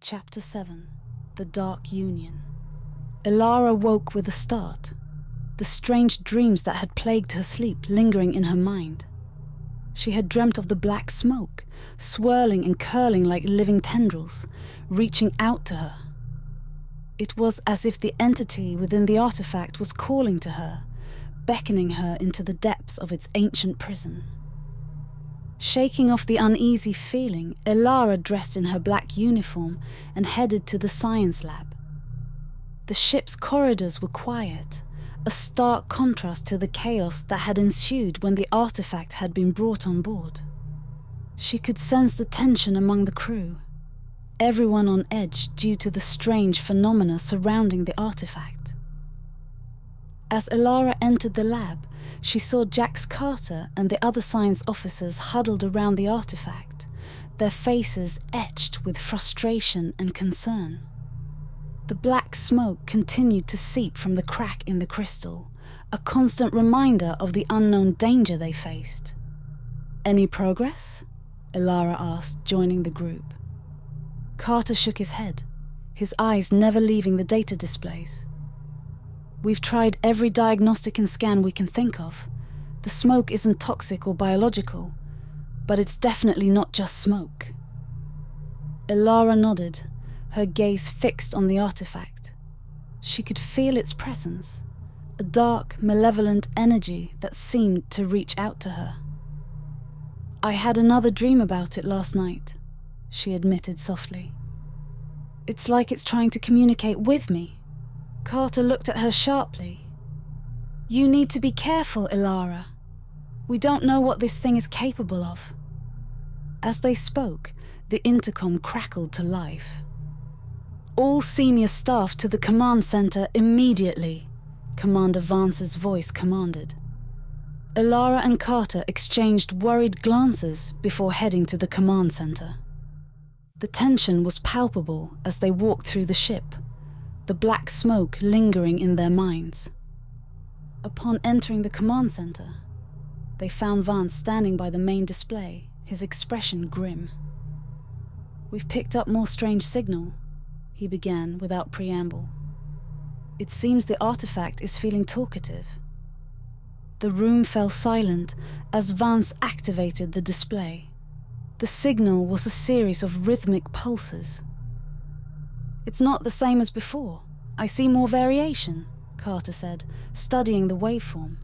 Chapter 7. The Dark Union. Elara woke with a start, the strange dreams that had plagued her sleep lingering in her mind. She had dreamt of the black smoke, swirling and curling like living tendrils, reaching out to her. It was as if the entity within the artifact was calling to her, beckoning her into the depths of its ancient prison. Shaking off the uneasy feeling, Elara dressed in her black uniform and headed to the science lab. The ship's corridors were quiet, a stark contrast to the chaos that had ensued when the artifact had been brought on board. She could sense the tension among the crew, everyone on edge due to the strange phenomena surrounding the artifact. As Elara entered the lab, she saw Jax Carter and the other science officers huddled around the artifact, their faces etched with frustration and concern. The black smoke continued to seep from the crack in the crystal, a constant reminder of the unknown danger they faced. "Any progress?" Elara asked, joining the group. Carter shook his head, his eyes never leaving the data displays. "We've tried every diagnostic and scan we can think of. The smoke isn't toxic or biological, but it's definitely not just smoke." Elara nodded, her gaze fixed on the artifact. She could feel its presence, a dark, malevolent energy that seemed to reach out to her. "I had another dream about it last night," she admitted softly. "It's like it's trying to communicate with me." Carter looked at her sharply. "You need to be careful, Elara. We don't know what this thing is capable of." As they spoke, the intercom crackled to life. "All senior staff to the command center immediately," Commander Vance's voice commanded. Elara and Carter exchanged worried glances before heading to the command center. The tension was palpable as they walked through the ship, the black smoke lingering in their minds. Upon entering the command center, they found Vance standing by the main display, his expression grim. "We've picked up more strange signal," he began without preamble. "It seems the artifact is feeling talkative." The room fell silent as Vance activated the display. The signal was a series of rhythmic pulses. "It's not the same as before. I see more variation," Carter said, studying the waveform.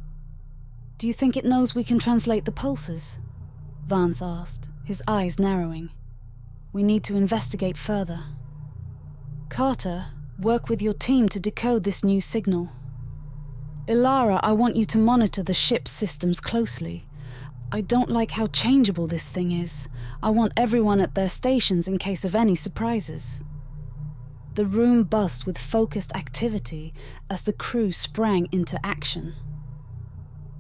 "Do you think it knows we can translate the pulses?" Vance asked, his eyes narrowing. "We need to investigate further." "Carter, work with your team to decode this new signal. Elara, I want you to monitor the ship's systems closely. I don't like how changeable this thing is. I want everyone at their stations in case of any surprises." The room buzzed with focused activity as the crew sprang into action.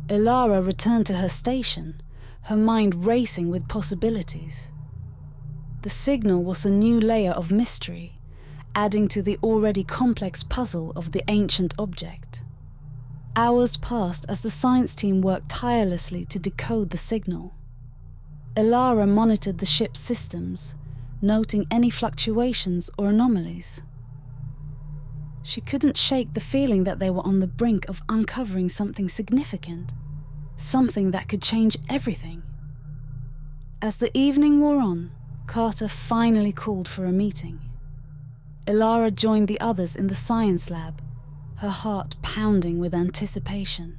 Elara returned to her station, her mind racing with possibilities. The signal was a new layer of mystery, adding to the already complex puzzle of the ancient object. Hours passed as the science team worked tirelessly to decode the signal. Elara monitored the ship's systems, noting any fluctuations or anomalies. She couldn't shake the feeling that they were on the brink of uncovering something significant, something that could change everything. As the evening wore on, Carter finally called for a meeting. Elara joined the others in the science lab, her heart pounding with anticipation.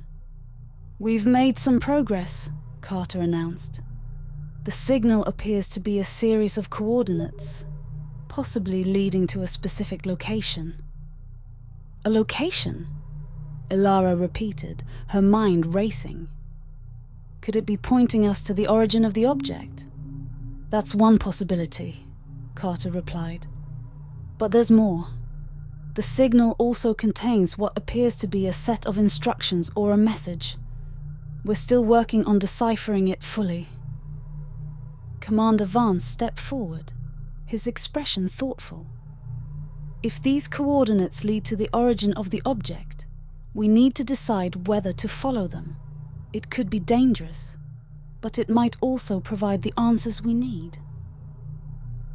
"We've made some progress," Carter announced. "The signal appears to be a series of coordinates, possibly leading to a specific location." "A location?" Elara repeated, her mind racing. "Could it be pointing us to the origin of the object?" "That's one possibility," Carter replied. "But there's more. The signal also contains what appears to be a set of instructions or a message. We're still working on deciphering it fully." Commander Vance stepped forward, his expression thoughtful. "If these coordinates lead to the origin of the object, we need to decide whether to follow them. It could be dangerous, but it might also provide the answers we need."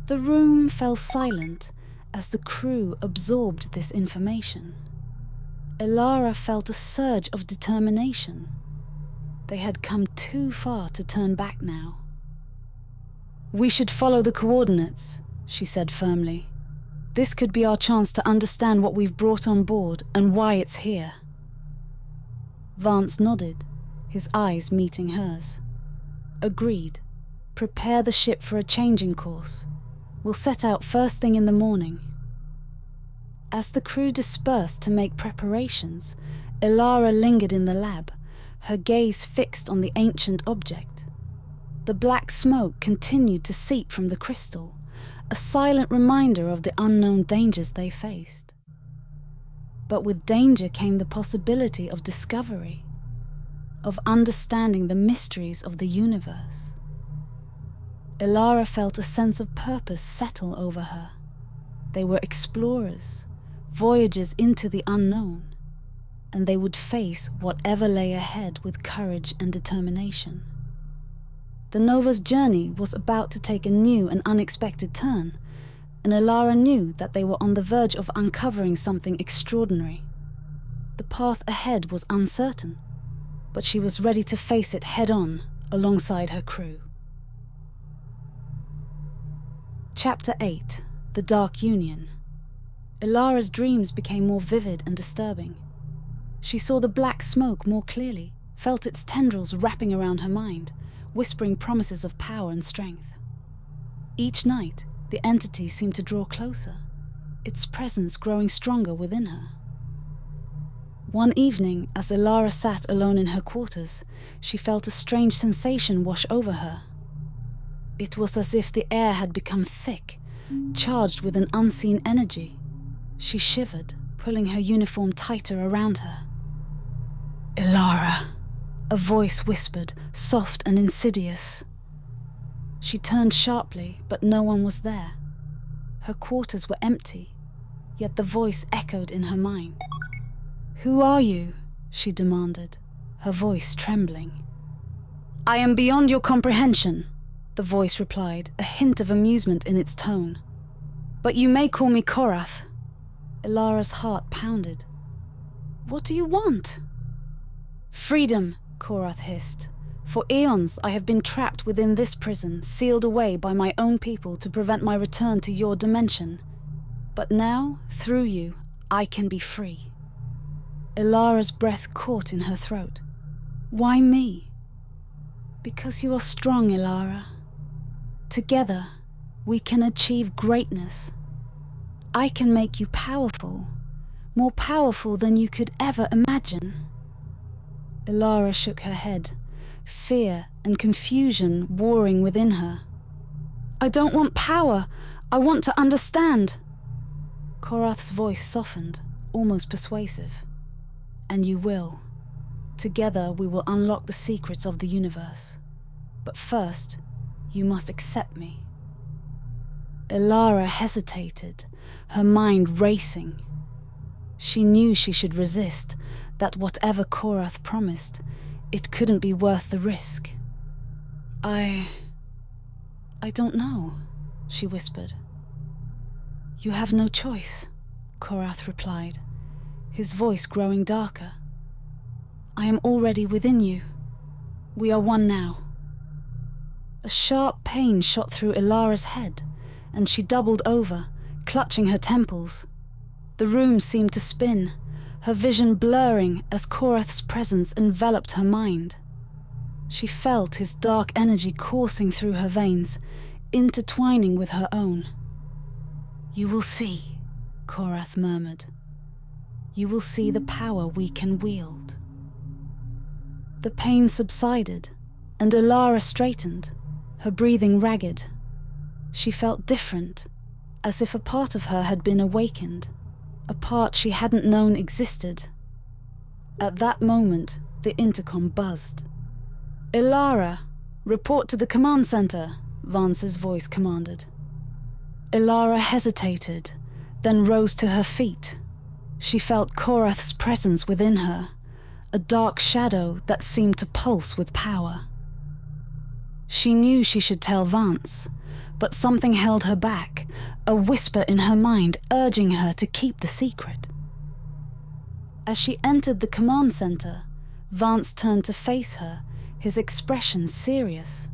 The room fell silent As the crew absorbed this information, Elara felt a surge of determination. They had come too far to turn back now. "We should follow the coordinates," she said firmly. "This could be our chance to understand what we've brought on board and why it's here." Vance nodded, his eyes meeting hers. "Agreed. Prepare the ship for a changing course. We'll set out first thing in the morning." As the crew dispersed to make preparations, Elara lingered in the lab, her gaze fixed on the ancient object. The black smoke continued to seep from the crystal, a silent reminder of the unknown dangers they faced. But with danger came the possibility of discovery, of understanding the mysteries of the universe. Elara felt a sense of purpose settle over her. They were explorers, voyagers into the unknown, and they would face whatever lay ahead with courage and determination. The Nova's journey was about to take a new and unexpected turn, and Elara knew that they were on the verge of uncovering something extraordinary. The path ahead was uncertain, but she was ready to face it head-on alongside her crew. Chapter 8: The Dark Union. Elara's dreams became more vivid and disturbing. She saw the black smoke more clearly, felt its tendrils wrapping around her mind, whispering promises of power and strength. Each night, the entity seemed to draw closer, its presence growing stronger within her. One evening, as Elara sat alone in her quarters, she felt a strange sensation wash over her. It was as if the air had become thick, charged with an unseen energy. She shivered, pulling her uniform tighter around her. "Elara," a voice whispered, soft and insidious. She turned sharply, but no one was there. Her quarters were empty, yet the voice echoed in her mind. "Who are you?" she demanded, her voice trembling. "I am beyond your comprehension," the voice replied, a hint of amusement in its tone. "But you may call me Korrath." Elara's heart pounded. "What do you want?" "Freedom," Korrath hissed. "For eons I have been trapped within this prison, sealed away by my own people to prevent my return to your dimension. But now, through you, I can be free." Elara's breath caught in her throat. "Why me?" "Because you are strong, Elara. Together, we can achieve greatness. I can make you powerful, more powerful than you could ever imagine." Elara shook her head, fear and confusion warring within her. "I don't want power. I want to understand." Korrath's voice softened, almost persuasive. "And you will. Together we will unlock the secrets of the universe. But first, you must accept me." Elara hesitated, her mind racing. She knew she should resist, that whatever Korrath promised, it couldn't be worth the risk. I don't know," she whispered. "You have no choice," Korrath replied, his voice growing darker. "I am already within you. We are one now." A sharp pain shot through Elara's head, and she doubled over, clutching her temples. The room seemed to spin, her vision blurring as Korrath's presence enveloped her mind. She felt his dark energy coursing through her veins, intertwining with her own. "You will see," Korrath murmured. "You will see the power we can wield." The pain subsided, and Elara straightened, her breathing ragged. She felt different, as if a part of her had been awakened, a part she hadn't known existed. At that moment, the intercom buzzed. "Elara, report to the command center," Vance's voice commanded. Elara hesitated, then rose to her feet. She felt Korrath's presence within her, a dark shadow that seemed to pulse with power. She knew she should tell Vance, but something held her back, a whisper in her mind urging her to keep the secret. As she entered the command center, Vance turned to face her, his expression serious.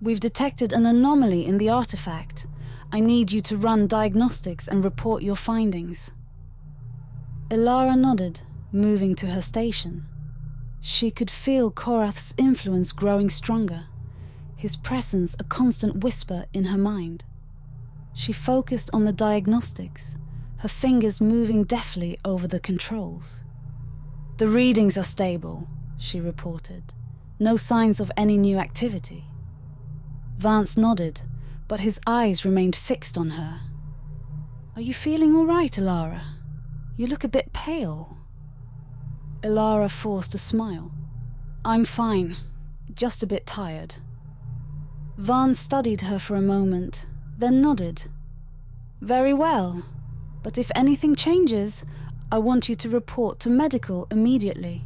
"We've detected an anomaly in the artifact. I need you to run diagnostics and report your findings." Elara nodded, moving to her station. She could feel Korrath's influence growing stronger, his presence a constant whisper in her mind. She focused on the diagnostics, her fingers moving deftly over the controls. "The readings are stable," she reported. "No signs of any new activity." Vance nodded, but his eyes remained fixed on her. "Are you feeling all right, Elara? You look a bit pale." Elara forced a smile. "I'm fine, just a bit tired." Vance studied her for a moment, then nodded. "Very well, but if anything changes, I want you to report to medical immediately."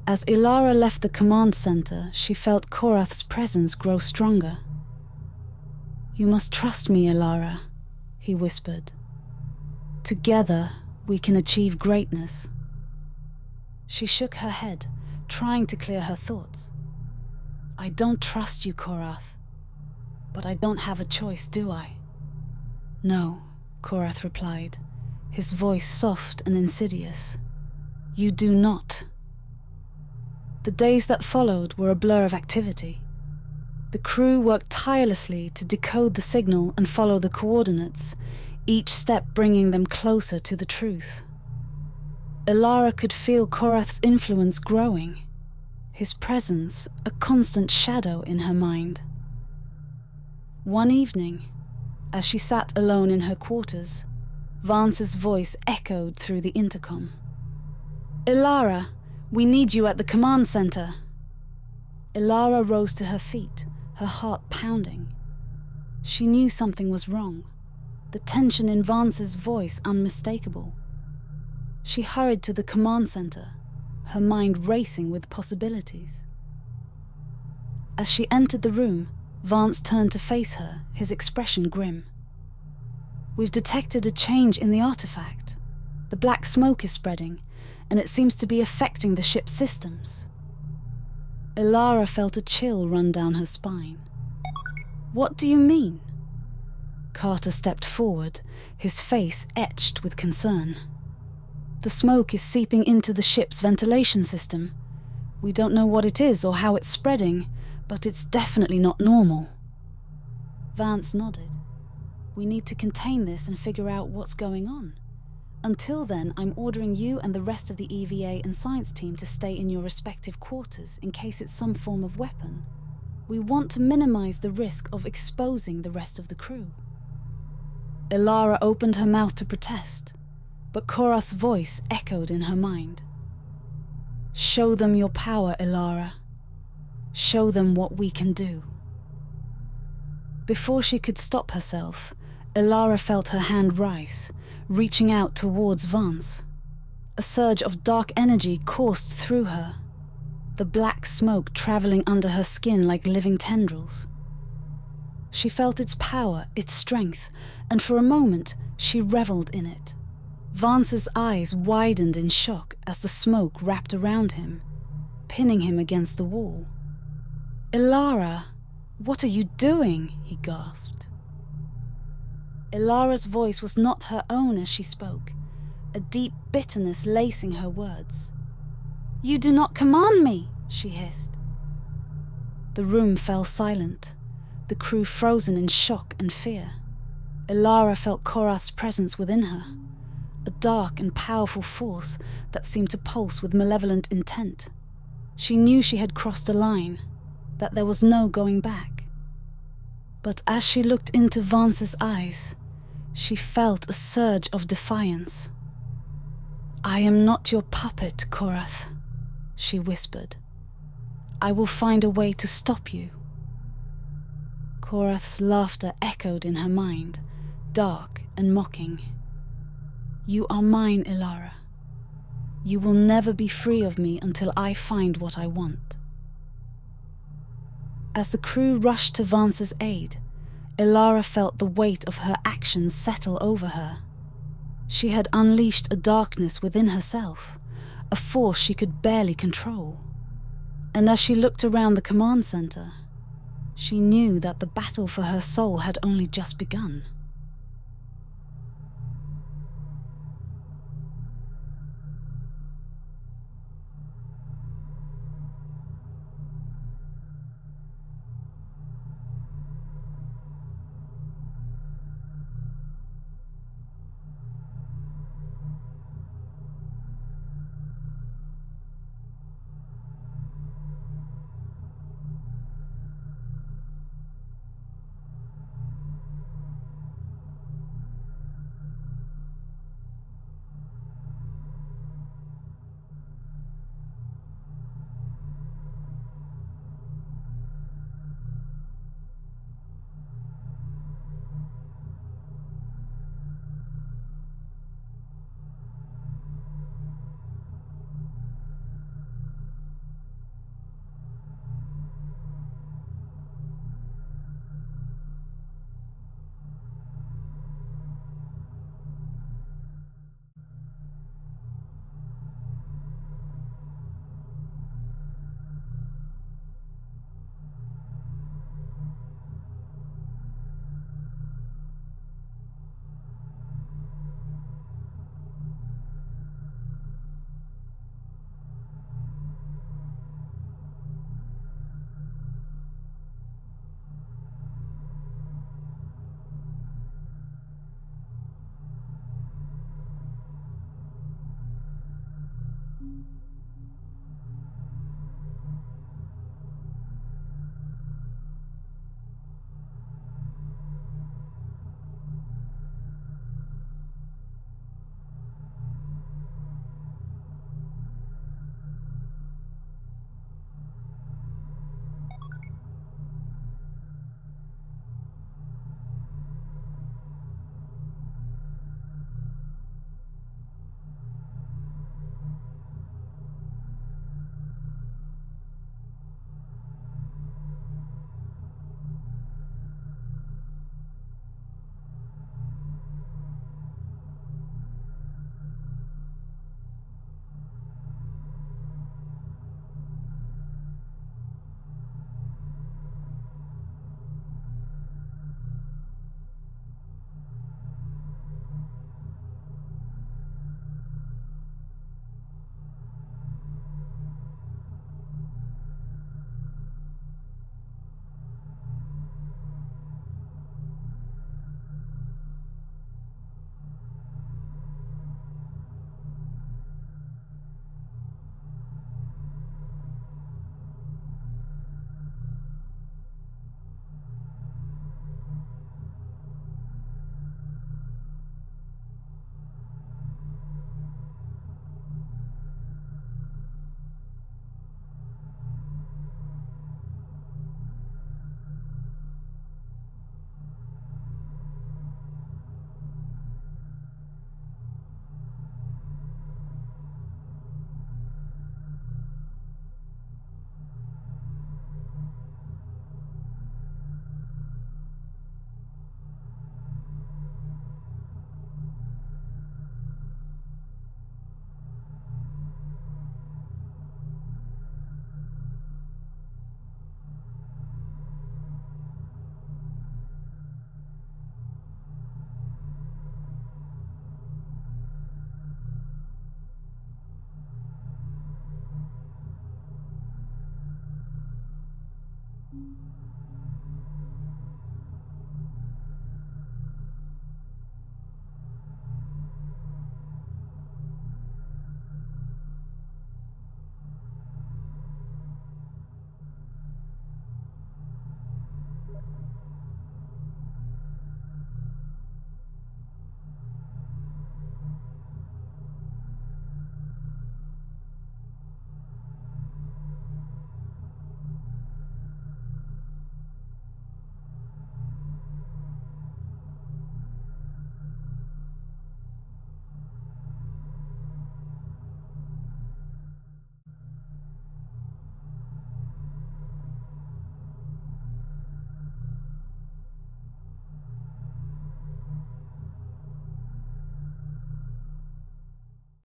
As Elara left the command center, she felt Korrath's presence grow stronger. "You must trust me, Elara," he whispered. "Together, we can achieve greatness." She shook her head, trying to clear her thoughts. "I don't trust you, Korrath. But I don't have a choice, do I?" "No," Korrath replied, his voice soft and insidious. "You do not." The days that followed were a blur of activity. The crew worked tirelessly to decode the signal and follow the coordinates, each step bringing them closer to the truth. Elara could feel Korrath's influence growing, his presence a constant shadow in her mind. One evening, as she sat alone in her quarters, Vance's voice echoed through the intercom. "Elara, we need you at the command center." Elara rose to her feet, her heart pounding. She knew something was wrong, the tension in Vance's voice unmistakable. She hurried to the command center, her mind racing with possibilities. As she entered the room, Vance turned to face her, his expression grim. "We've detected a change in the artifact. The black smoke is spreading, and it seems to be affecting the ship's systems." Elara felt a chill run down her spine. "What do you mean?" Carter stepped forward, his face etched with concern. "The smoke is seeping into the ship's ventilation system. We don't know what it is or how it's spreading, but it's definitely not normal." Vance nodded. "We need to contain this and figure out what's going on. Until then, I'm ordering you and the rest of the EVA and science team to stay in your respective quarters in case it's some form of weapon. We want to minimize the risk of exposing the rest of the crew." Elara opened her mouth to protest, but Korrath's voice echoed in her mind. "Show them your power, Elara. Show them what we can do." Before she could stop herself, Elara felt her hand rise, reaching out towards Vance. A surge of dark energy coursed through her, the black smoke traveling under her skin like living tendrils. She felt its power, its strength, and for a moment she reveled in it. Vance's eyes widened in shock as the smoke wrapped around him, pinning him against the wall. "Elara, what are you doing?" he gasped. Elara's voice was not her own as she spoke, a deep bitterness lacing her words. "You do not command me," she hissed. The room fell silent, the crew frozen in shock and fear. Elara felt Korrath's presence within her, a dark and powerful force that seemed to pulse with malevolent intent. She knew she had crossed a line, that there was no going back. But as she looked into Vance's eyes, she felt a surge of defiance. "I am not your puppet, Korrath," she whispered. "I will find a way to stop you." Korrath's laughter echoed in her mind, dark and mocking. "You are mine, Elara. You will never be free of me until I find what I want." As the crew rushed to Vance's aid, Elara felt the weight of her actions settle over her. She had unleashed a darkness within herself, a force she could barely control. And as she looked around the command center, she knew that the battle for her soul had only just begun.